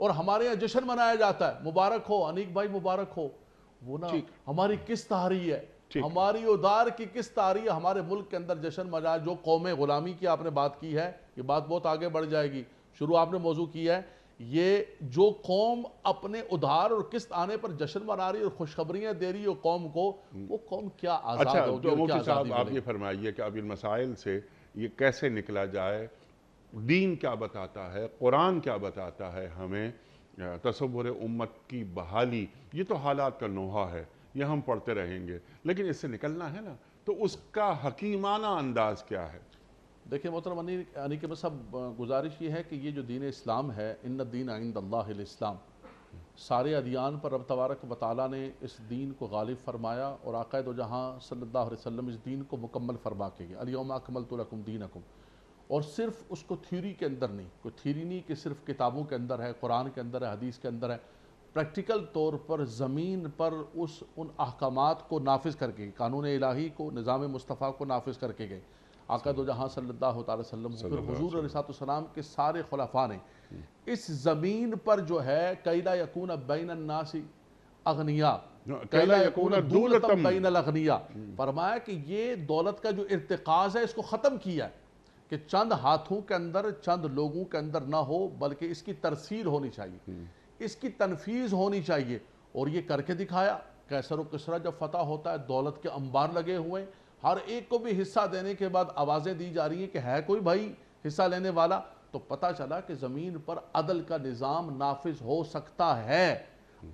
B: اور ہمارے یہاں جشن منایا جاتا ہے، مبارک ہو انیک بھائی، مبارک ہو، وہ نا ہماری کس تاریخ ہے، ہماری ادار کی کس تاریخ، ہمارے ملک کے اندر جشن منایا، جو قوم غلامی کی آپ نے بات کی ہے، یہ بات بہت آگے بڑھ جائے گی، شروع آپ نے موضوع کیا ہے، یہ جو قوم اپنے ادھار اور قسط آنے پر جشن منا رہی اور خوشخبریاں دے رہی ہے قوم کو، وہ قوم کیا آزاد ہوگی
A: تو
B: اور کیا
A: مفتی
B: آزادی
A: صاحب آپ
B: ملے
A: یہ
B: گی؟
A: فرمائیے کہ اب ان مسائل سے یہ کیسے نکلا جائے؟ دین کیا بتاتا ہے، قرآن کیا بتاتا ہے ہمیں؟ تصور امت کی بحالی، یہ تو حالات کا نوحہ ہے، یہ ہم پڑھتے رہیں گے، لیکن اس سے نکلنا ہے نا، تو اس کا حکیمانہ انداز کیا ہے؟
B: دیکھیں محترم انیک صاحب، گزارش یہ ہے کہ یہ جو دین اسلام ہے، ان الدین عند اللہ الاسلام، سارے ادیان پر رب تبارک و تعالیٰ نے اس دین کو غالب فرمایا اور آقا دو جہاں صلی اللہ علیہ وسلم اس دین کو مکمل فرما کے گئے، الیوم اکملت لکم دینکم، اور صرف اس کو تھیوری کے اندر نہیں، کوئی تھیوری نہیں کہ صرف کتابوں کے اندر ہے، قرآن کے اندر ہے، حدیث کے اندر ہے، پریکٹیکل طور پر زمین پر ان احکامات کو نافذ کر کے، قانون الہی کو، نظام مصطفیٰ کو نافذ کر کے گئے آقا دو جہاں صلی اللہ علیہ وسلم، پھر حضور علیہ السلام کے سارے خلفاء نے اس زمین پر جو ہے کَیْ لَا یَکُونَ بَیْنَ النَّاسِ اغنیاء، کَیْ لَا یَکُونَ دُولَةً بَیْنَ الْاغْنِیَاء، فرمایا کہ یہ دولت کا جو ارتکاز ہے اس کو ختم کیا ہے، کہ چند ہاتھوں کے اندر، چند لوگوں کے اندر نہ ہو، بلکہ اس کی ترسیل ہونی چاہیے، اس کی تنفیذ ہونی چاہیے، اور یہ کر کے دکھایا۔ قیصر و کسریٰ جب فتح ہوتا ہے، دولت کے انبار لگے ہوئے ہیں، ہر ایک کو بھی حصہ دینے کے بعد آوازیں دی جا رہی ہیں کہ ہے کوئی بھائی حصہ لینے والا، تو پتہ چلا کہ زمین پر عدل کا نظام نافذ ہو سکتا ہے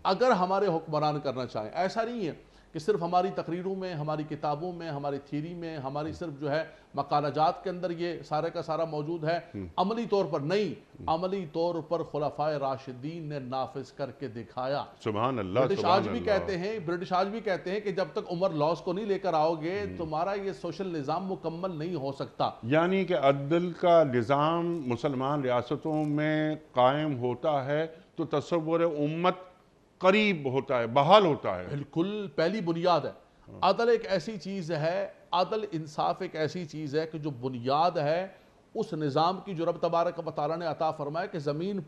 B: اگر ہمارے حکمران کرنا چاہیں۔ ایسا نہیں ہے کہ صرف ہماری تقریروں میں، ہماری کتابوں میں، ہماری تھیوری میں، ہماری صرف جو ہے مقالہ جات کے اندر یہ سارے کا سارا موجود ہے، عملی طور پر نہیں، عملی طور پر خلفائے راشدین نے نافذ کر کے دکھایا۔
A: سبحان اللہ،
B: برٹش آج
A: سبحان
B: بھی کہتے ہیں کہ جب تک عمر لاس کو نہیں لے کر آؤ گے تمہارا یہ سوشل نظام مکمل نہیں ہو سکتا۔
A: یعنی کہ عدل کا نظام مسلمان ریاستوں میں قائم ہوتا ہے تو تصور امت قریب ہوتا ہے، بحال ہوتا ہے۔
B: بالکل پہلی بنیاد ہے، عدل ایک ایسی چیز ہے، عدل انصاف ایک ایسی چیز ہے کہ جو بنیاد ہے اس نظام کی جو رب تبارک و تعالیٰ نے عطا فرمایا کہ زمین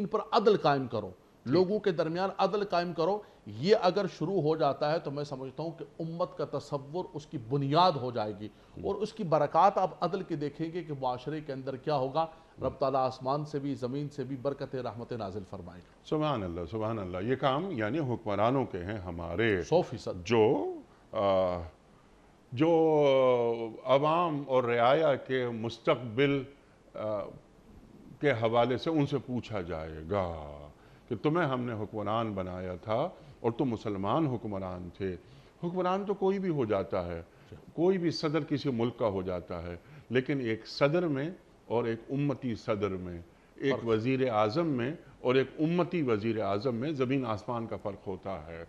B: پر عدل قائم کرو، لوگوں کے درمیان عدل قائم کرو، یہ اگر شروع ہو جاتا ہے تو میں سمجھتا ہوں کہ امت کا تصور اس کی بنیاد ہو جائے گی، اور اس کی برکات آپ عدل کی دیکھیں گے کہ معاشرے کے اندر کیا ہوگا، رب تعالیٰ آسمان سے بھی زمین سے بھی برکت رحمت نازل فرمائے گا۔
A: سبحان اللہ، سبحان اللہ۔ یہ کام یعنی حکمرانوں کے ہیں ہمارے،
B: 100%۔
A: جو عوام اور رعایا کے مستقبل کے حوالے سے ان سے پوچھا جائے گا کہ تمہیں ہم نے حکمران بنایا تھا اور تم مسلمان حکمران تھے۔ حکمران تو کوئی بھی ہو جاتا ہے، کوئی بھی صدر کسی ملک کا ہو جاتا ہے، لیکن ایک صدر میں اور ایک امتی صدر میں، ایک وزیر اعظم میں اور ایک امتی وزیر اعظم میں زمین آسمان کا فرق ہوتا ہے۔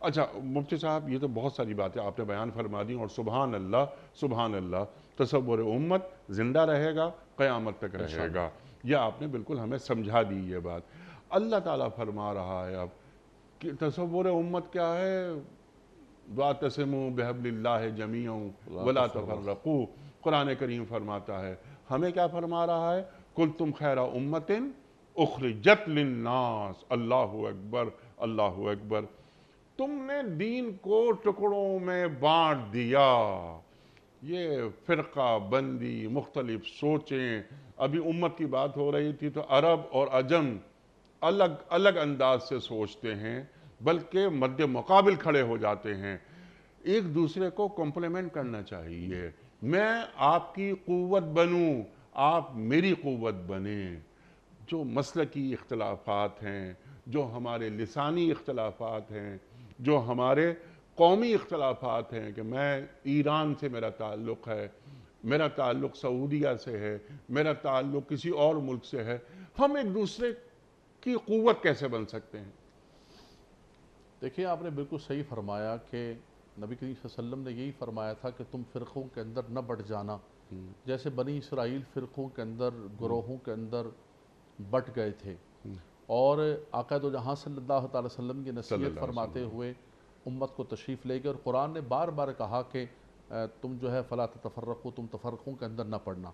A: اچھا مفتی صاحب، یہ تو بہت ساری باتیں آپ نے بیان فرما دی، اور سبحان اللہ، سبحان اللہ، تصور امت زندہ رہے گا، قیامت تک رہے گا، یہ آپ نے بالکل ہمیں سمجھا دی یہ بات۔ اللہ تعالیٰ فرما رہا ہے اب کہ تصور امت کیا ہے، وَاعْتَصِمُوا بِحَبْلِ اللَّهِ جَمِيعًا وَلَا تَفَرَّقُوا، قرآن کریم فرماتا ہے، ہمیں کیا فرما رہا ہے؟ كُنْتُمْ خَيْرَ أُمَّةٍ اُخْرِجَتْ لِلنَّاسِ، اللہ اکبر، اللہ اکبر۔ تم نے دین کو ٹکڑوں میں بانٹ دیا، یہ فرقہ بندی، مختلف سوچیں، ابھی امت کی بات ہو رہی تھی تو عرب اور عجم الگ الگ انداز سے سوچتے ہیں، بلکہ مد مقابل کھڑے ہو جاتے ہیں، ایک دوسرے کو کمپلیمنٹ کرنا چاہیے، میں آپ کی قوت بنوں، آپ میری قوت بنیں۔ جو مسلکی اختلافات ہیں، جو ہمارے لسانی اختلافات ہیں، جو ہمارے قومی اختلافات ہیں کہ میں ایران سے میرا تعلق ہے، میرا تعلق سعودیہ سے ہے، میرا تعلق کسی اور ملک سے ہے، ہم ایک دوسرے کی قوت کیسے بن سکتے ہیں؟
B: دیکھیں آپ نے بالکل صحیح فرمایا کہ نبی کریم صلی اللہ علیہ وسلم نے یہی فرمایا تھا کہ تم فرقوں کے اندر نہ بٹ جانا، جیسے بنی اسرائیل فرقوں کے اندر، گروہوں کے اندر بٹ گئے تھے، اور آقا دو جہاں صلی اللہ علیہ وسلم کی نصیحت فرماتے ہوئے امت کو تشریف لے گئے، اور قرآن نے بار بار کہا کہ تم جو ہے فلا تفرقوا، تم تفرقوں کے اندر نہ پڑنا،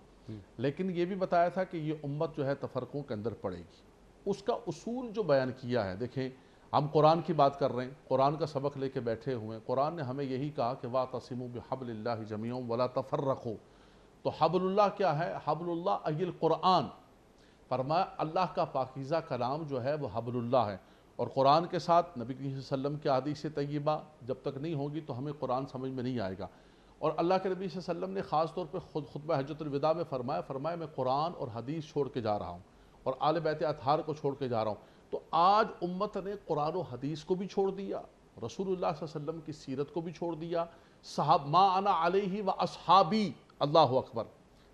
B: لیکن یہ بھی بتایا تھا کہ یہ امت جو ہے تفرقوں کے اندر پڑے گی، اس کا اصول جو بیان کیا ہے، دیکھیں ہم قرآن کی بات کر رہے ہیں، قرآن کا سبق لے کے بیٹھے ہوئے ہیں، قرآن نے ہمیں یہی کہا کہ وَاعْتَصِمُوا بِحَبْلِ اللَّهِ جَمِيعًا وَلَا تَفَرَّقُوا۔ تو حبل اللہ کیا ہے؟ حبل اللہ ای القرآن، فرمایا اللہ کا پاکیزہ کلام جو ہے وہ حبل اللہ ہے، اور قرآن کے ساتھ نبی کریم صلی اللہ علیہ وسلم کی حدیث طیبہ جب تک نہیں ہوگی تو ہمیں قرآن سمجھ میں نہیں آئے گا۔ اور اللہ کے نبی صلی اللہ علیہ وسلم نے خاص طور پہ خطبہ حجۃ الوداع میں فرمایا میں قرآن اور حدیث چھوڑ کے جا رہا ہوں اور آل بیت اطہار کو چھوڑ کے جا رہا ہوں۔ تو آج امت نے قرآن و حدیث کو بھی چھوڑ دیا، رسول اللہ صلی اللہ علیہ وسلم کی سیرت کو بھی چھوڑ دیا، صحاب ما انا علیہ و اصحابی، اللہ اکبر،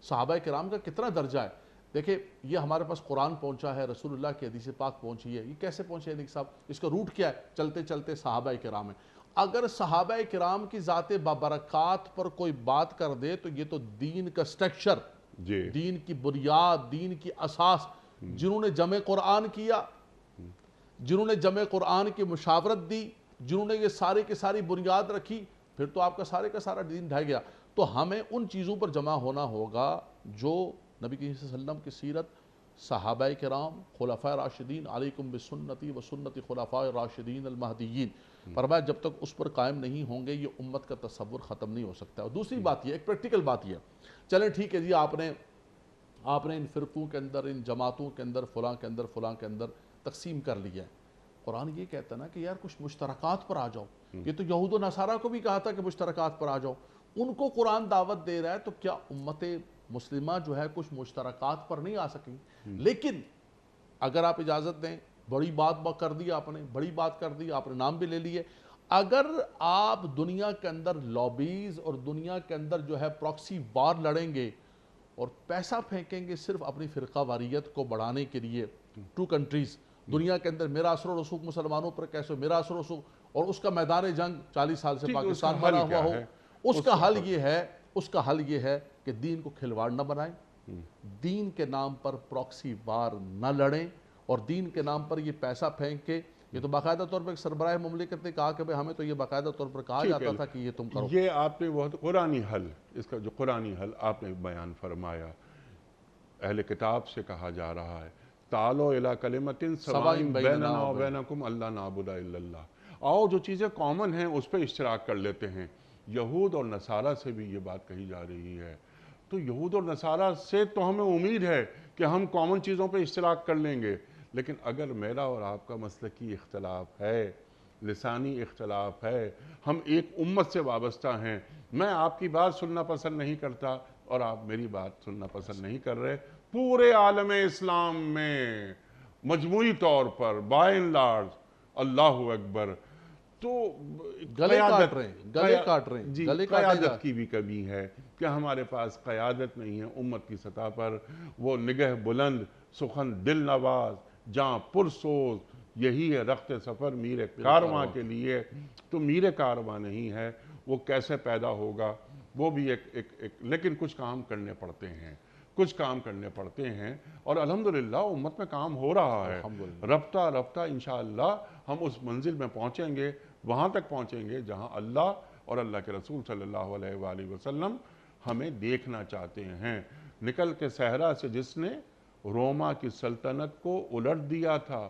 B: صحابہ کرام کا کتنا درجہ ہے۔ دیکھیں یہ ہمارے پاس قرآن پہنچا ہے، رسول اللہ کی حدیث پاک پہنچی ہے، یہ کیسے پہنچے ہے صاحب؟ اس کا روٹ کیا ہے؟ چلتے چلتے صحابہ کرام ہیں۔ اگر صحابہ کرام کی ذات بابرکات پر کوئی بات کر دے تو یہ تو دین کا سٹرکچر،
A: جی
B: دین کی بنیاد، دین کی اساس، جنہوں نے جمع قرآن کیا، جنہوں نے جمع قرآن کی مشاورت دی، جنہوں نے یہ سارے کی ساری بنیاد رکھی، پھر تو آپ کا سارے کا سارا دین ڈھہ گیا۔ تو ہمیں ان چیزوں پر جمع ہونا ہوگا جو نبی صلی اللہ علیہ وسلم کی سیرت، صحابہ کرام، خلفاء راشدین، علیکم بسنتی و سنت خلفاء راشدین المہدیین، فرمایا جب تک اس پر قائم نہیں ہوں گے یہ امت کا تصور ختم نہیں ہو سکتا۔ اور دوسری بات یہ، ایک پریکٹیکل بات یہ، چلیں ٹھیک ہے جی، آپ نے ان فرقوں کے اندر، ان جماعتوں کے اندر، فلاں کے اندر، فلاں کے اندر تقسیم کر لیا ہے۔ قرآن یہ کہتا ہے نا کہ یار کچھ مشترکات پر آ جاؤ، یہ تو یہود و نصارہ کو بھی کہا تھا کہ مشترکات پر آ جاؤ، ان کو قرآن دعوت دے رہا ہے، تو کیا امت مسلمہ جو ہے کچھ مشترکات پر نہیں آ سکی؟ لیکن اگر آپ اجازت دیں، بڑی بات کر دی آپ نے، بڑی بات کر دی آپ نے، نام بھی لے لیے، اگر آپ دنیا کے اندر لابیز اور دنیا کے اندر جو ہے پراکسی وار لڑیں گے اور پیسہ پھینکیں گے صرف اپنی فرقہ واریت کو بڑھانے کے لیے، ٹو کنٹریز دنیا کے اندر میرا اثر و رسوخ مسلمانوں پر کیسے، میرا اثر و رسوخ، اور اس کا میدان جنگ 40 سال سے پاکستان بنا ہوا ہو، اس کا حل یہ ہے کہ دین کو کھلواڑ نہ بنائیں، دین کے نام پر پراکسی وار نہ لڑیں، اور دین کے نام پر یہ پیسہ پھینک کے، یہ تو باقاعدہ طور پر ایک سربراہ مملکت نے کہا کہ ہمیں تو یہ باقاعدہ طور پر کہا جاتا تھا کہ یہ تم کرو۔
A: یہ آپ نے بہت قرآنی حل، اس کا جو قرآنی حل آپ نے بیان فرمایا، اہل کتاب سے کہا جا رہا ہے تعالوا الی کلمۃ سواء بیننا و بینکم اللہ نعبد الا اللہ، آؤ جو چیزیں کامن ہیں اس پہ اشتراک کر لیتے ہیں۔ یہود اور نصارہ سے بھی یہ بات کہی جا رہی ہے، تو یہود اور نصارہ سے تو ہمیں امید ہے کہ ہم کامن چیزوں پہ اشتراک کر لیں گے، لیکن اگر میرا اور آپ کا مسلکی اختلاف ہے، لسانی اختلاف ہے، ہم ایک امت سے وابستہ ہیں، میں آپ کی بات سننا پسند نہیں کرتا اور آپ میری بات سننا پسند نہیں کر رہے، پورے عالم اسلام میں مجموعی طور پر بائی اینڈ لارج اللہ اکبر، تو
B: گلے کاٹ رہے ہیں،
A: جی قیادت کی بھی کمی ہے کہ ہمارے پاس قیادت نہیں ہے امت کی سطح پر، وہ نگہ بلند، سخن دل نواز، جاں پرسوز، یہی ہے رخت سفر میر کارواں کے لیے، تو میر کارواں نہیں ہے، وہ کیسے پیدا ہوگا؟ وہ بھی ایک لیکن کچھ کام کرنے پڑتے ہیں، اور الحمدللہ امت میں کام ہو رہا ہے، رفتہ رفتہ انشاءاللہ ہم اس منزل میں پہنچیں گے، وہاں تک پہنچیں گے جہاں اللہ اور اللہ کے رسول صلی اللہ علیہ وآلہ وسلم ہمیں دیکھنا چاہتے ہیں۔ نکل کے صحرا سے جس نے روما کی سلطنت کو الٹ دیا تھا،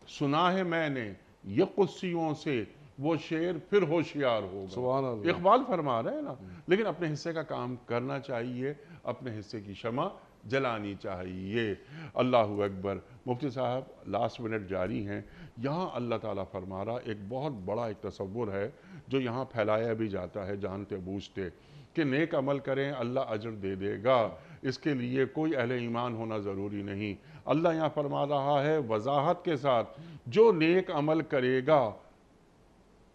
A: سنا ہے میں نے یہ قدسیوں سے وہ شیر پھر ہوشیار ہوگا،
B: سبحان اللہ،
A: اقبال فرما رہے ہیں نا، لیکن اپنے حصے کا کام کرنا چاہیے، اپنے حصے کی شمع جلانی چاہیے۔ اللہ اکبر۔ مفتی صاحب لاسٹ منٹ جاری ہیں، یہاں اللہ تعالیٰ فرما رہا ایک بہت بڑا ایک تصور ہے جو یہاں پھیلایا بھی جاتا ہے جانتے بوجھتے، کہ نیک عمل کریں اللہ اجر دے دے گا، اس کے لیے کوئی اہل ایمان ہونا ضروری نہیں۔ اللہ یہاں فرما رہا ہے وضاحت کے ساتھ، جو نیک عمل کرے گا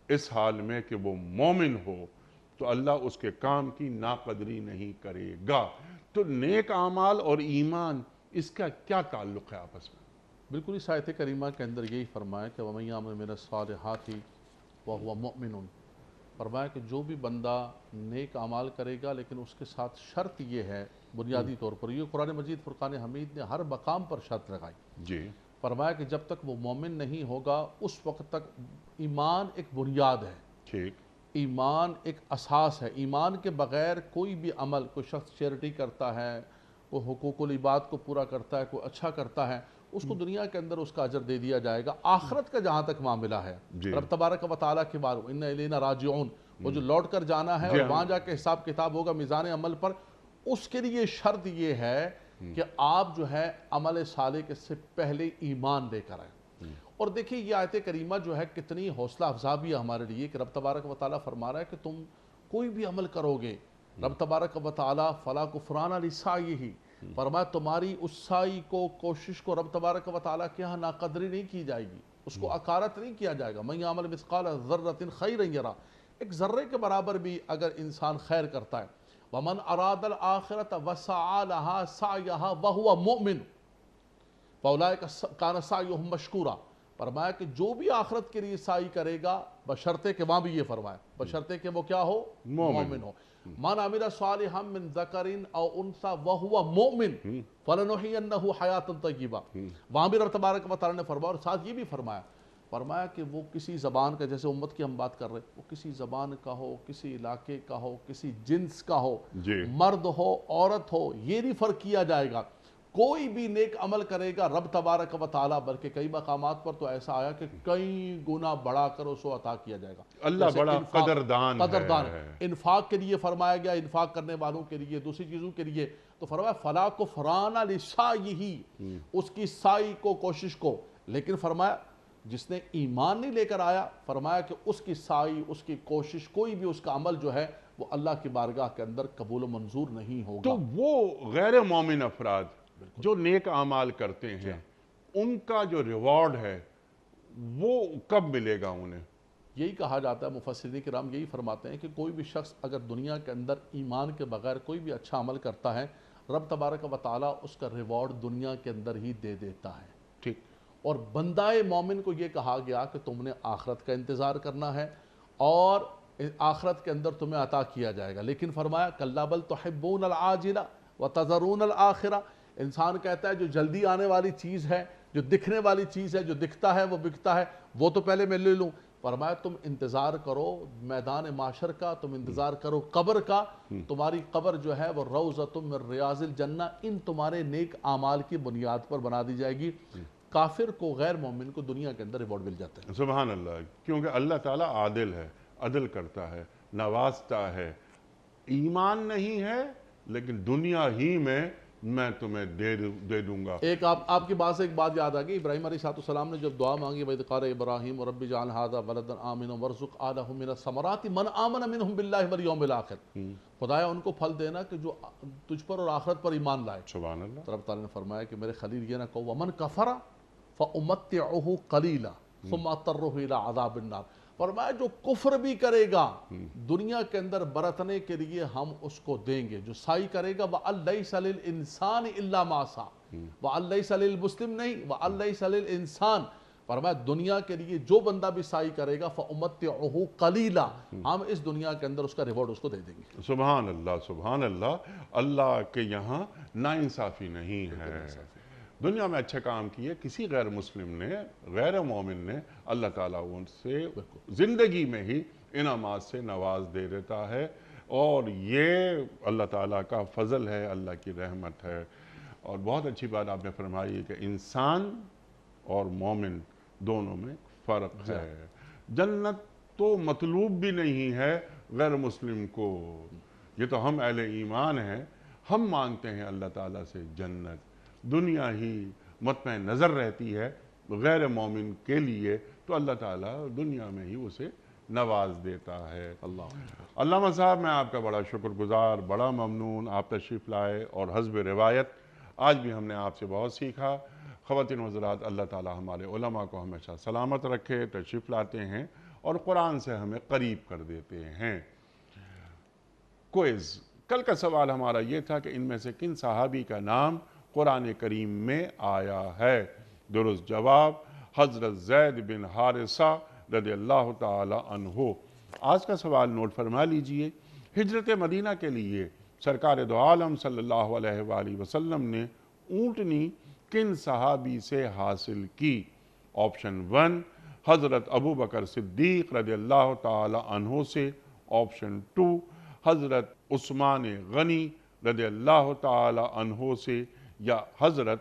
A: اس حال میں کہ وہ مومن ہو تو اللہ اس کے کام کی ناقدری نہیں کرے گا۔ تو نیک اعمال اور ایمان اس کا کیا تعلق ہے آپس میں؟
B: بالکل اس آیت کریمہ کے اندر یہی فرمایا کہ وَمَن يَعْمَلْ مِنَ الصَّالِحَاتِ وَهُوَ مُؤْمِنٌ، فرمایا کہ جو بھی بندہ نیک اعمال کرے گا لیکن اس کے ساتھ شرط یہ ہے بنیادی طور پر، یہ قرآن مجید فرقان حمید نے ہر مقام پر شرط لگائی،
A: جی
B: فرمایا کہ جب تک وہ مومن نہیں ہوگا اس وقت تک ایمان ایک بنیاد ہے،
A: ٹھیک،
B: ایمان ایک اساس ہے، ایمان کے بغیر کوئی بھی عمل، کوئی شخص چیریٹی کرتا ہے، کوئی حقوق العباد کو پورا کرتا ہے، کوئی اچھا کرتا ہے، اس کو دنیا کے اندر اس کا اجر دے دیا جائے گا. آخرت کا جہاں تک معاملہ ہے رب تبارک و تعالیٰ کے بارے ان الینا راجعون، وہ جو لوٹ کر جانا ہے اور وہاں جا کے حساب کتاب ہوگا میزان عمل پر، اس کے لیے شرط یہ ہے کہ آپ جو ہے عمل صالح کے سے پہلے ایمان لے کر آئیں. اور دیکھیں یہ آیت کریمہ جو ہے کتنی حوصلہ افزا بھی ہے ہمارے لیے کہ رب تبارک و تعالیٰ فرما رہا ہے کہ تم کوئی بھی عمل کرو گے رب تبارک و تعالیٰ فلا کفران لسعیہ، فرمایا تمہاری اس سعی کو، کوشش کو رب تبارک و تعالیٰ کے ہاں ناقدری نہیں کی جائے گی، اس کو اکارت نہیں کیا جائے گا. من یعمل مثقال ذرۃ خیرا یرہ، ایک ذرے کے برابر بھی اگر انسان خیر کرتا ہے. ومن اراد الآخرۃ وسعى لها سعیها وهو مؤمن فاولئک کان سعیہم مشکورا، فرمایا کہ جو بھی آخرت کے لیے سعی کرے گا بشرطے کہ وہاں بھی یہ فرمایا بشرطے کہ وہ کیا ہو، مومن ہو. من عمل صالحا من ذکر او انثى وهو مؤمن فلنحینہ حیاتا طیبہ، وہاں بھی رب تبارک و تعالیٰ نے فرمایا. اور ساتھ یہ بھی فرمایا کہ وہ کسی زبان کا، جیسے امت کی ہم بات کر رہے ہیں، وہ کسی زبان کا ہو، کسی علاقے کا ہو، کسی جنس کا ہو، مرد ہو عورت ہو، یہ نہیں فرق کیا جائے گا. کوئی بھی نیک عمل کرے گا رب تبارک و تعالیٰ، بلکہ کئی مقامات پر تو ایسا آیا کہ کئی گنا بڑھا کر اس کو عطا کیا جائے گا.
A: اللہ بڑا قدردان
B: ہے. انفاق کے لیے فرمایا گیا، انفاق کرنے والوں کے لیے، دوسری چیزوں کے لیے تو فرمایا فلا کفران لسعیہ، اس کی سعی کو، کوشش کو. لیکن فرمایا جس نے ایمان نہیں لے کر آیا، فرمایا کہ اس کی سعی، اس کی کوشش، کوئی بھی اس کا عمل جو ہے وہ اللہ کی بارگاہ کے اندر قبول و منظور نہیں ہوگا.
A: تو وہ غیر مومن افراد جو نیک اعمال کرتے ہیں ان کا جو ریوارڈ ہے وہ کب ملے گا انہیں؟
B: یہی کہا جاتا ہے، مفسرین کرام یہی فرماتے ہیں کہ کوئی بھی شخص اگر دنیا کے اندر ایمان کے بغیر کوئی بھی اچھا عمل کرتا ہے، رب تبارک و تعالیٰ اس کا ریوارڈ دنیا کے اندر ہی دے دیتا ہے.
A: ٹھیک.
B: اور بندہ مومن کو یہ کہا گیا کہ تم نے آخرت کا انتظار کرنا ہے اور آخرت کے اندر تمہیں عطا کیا جائے گا. لیکن فرمایا کلا بل تحبون العاجلہ وتذرون الآخرہ، انسان کہتا ہے جو جلدی آنے والی چیز ہے، جو دکھنے والی چیز ہے، جو دکھتا ہے وہ بکتا ہے، وہ تو پہلے میں لے لوں. فرمایا تم انتظار کرو میدان معاشر کا، تم انتظار کرو قبر کا. تمہاری قبر جو ہے وہ روضۃ من ریاض الجنہ، ان تمہارے نیک اعمال کی بنیاد پر بنا دی جائے گی. کافر کو، غیر مومن کو دنیا کے اندر ریوارڈ مل جاتا ہے.
A: سبحان اللہ. کیونکہ اللہ تعالیٰ عادل ہے، عدل کرتا ہے، نوازتا ہے. ایمان نہیں ہے لیکن دنیا ہی میں تمہیں دے دوں گا.
B: ایک آپ کی بات سے ایک بات یاد آ گئی. ابراہیم علیہ السلام نے جب دعا مانگی وَإِذْ قَالَ إِبْرَاهِيمُ رَبِّ اجْعَلْ هَٰذَا بَلَدًا آمِنًا وَارْزُقْ أَهْلَهُ مِنَ الثَّمَرَاتِ مَنْ آمَنَ مِنْهُمْ بِاللَّهِ وَالْيَوْمِ الْآخِرِ، خدایا ان کو پھل دینا کہ جو تجھ پر اور آخرت پر ایمان لائے.
A: سبحان اللہ.
B: رب تعالیٰ نے فرمایا کہ میرے خلیل یہ نہ کہو وَمَنْ كَفَرَ فَأُمَتِّعُهُ قَلِيلًا ثُمَّ أَضْطَرُّهُ إِلَىٰ عَذَابِ النَّارِ. فرمایا جو کفر بھی کرے گا دنیا کے اندر برتنے کے لیے ہم اس کو دیں گے. جو سعی کرے گا وَأَن لَيْسَ لِلْإِنسَانِ إِلَّا مَا سَعَىٰ، وَأَن لَيْسَ لِلْمُسْلِمِ نہیں، وَأَن لَيْسَ لِلْإِنسَانِ. فرمایا دنیا کے لیے جو بندہ بھی سعی کرے گا فَأُمَتِّعُهُ قَلِيلًا، ہم اس دنیا کے اندر اس کا ریوارڈ اس کو دے دیں گے.
A: سبحان اللہ. سبحان اللہ. اللہ کے یہاں ناانصافی نہیں ہے. دنیا میں اچھے کام کیے، کسی غیر مسلم نے، غیر مومن نے، اللہ تعالیٰ ان سے زندگی میں ہی انعامات سے نواز دے دیتا ہے. اور یہ اللہ تعالیٰ کا فضل ہے، اللہ کی رحمت ہے. اور بہت اچھی بات آپ نے فرمائی کہ انسان اور مومن دونوں میں فرق ہے. جنت تو مطلوب بھی نہیں ہے غیر مسلم کو. یہ تو ہم اہل ایمان ہیں، ہم مانگتے ہیں اللہ تعالیٰ سے جنت. دنیا ہی مطمئن نظر رہتی ہے. غیر مومن کے لیے تو اللہ تعالیٰ دنیا میں ہی اسے نواز دیتا ہے. علامہ صاحب میں آپ کا بڑا شکر گزار، بڑا ممنون. آپ تشریف لائے اور حسب روایت آج بھی ہم نے آپ سے بہت سیکھا. خواتین و حضرات، اللہ تعالیٰ ہمارے علماء کو ہمیشہ سلامت رکھے. تشریف لاتے ہیں اور قرآن سے ہمیں قریب کر دیتے ہیں. کوئز کل کا سوال ہمارا یہ تھا کہ ان میں سے کن صحابی کا نام قرآن کریم میں آیا ہے؟ درست جواب حضرت زید بن حارثہ رضی اللہ تعالی عنہ. آج کا سوال نوٹ فرما لیجئے. ہجرت مدینہ کے لیے سرکار دو عالم صلی اللہ علیہ وآلہ وسلم نے اونٹنی کن صحابی سے حاصل کی؟ آپشن 1 حضرت ابو بکر صدیق رضی اللہ تعالی عنہ سے. آپشن 2 حضرت عثمان غنی رضی اللہ تعالی عنہ سے. یا حضرت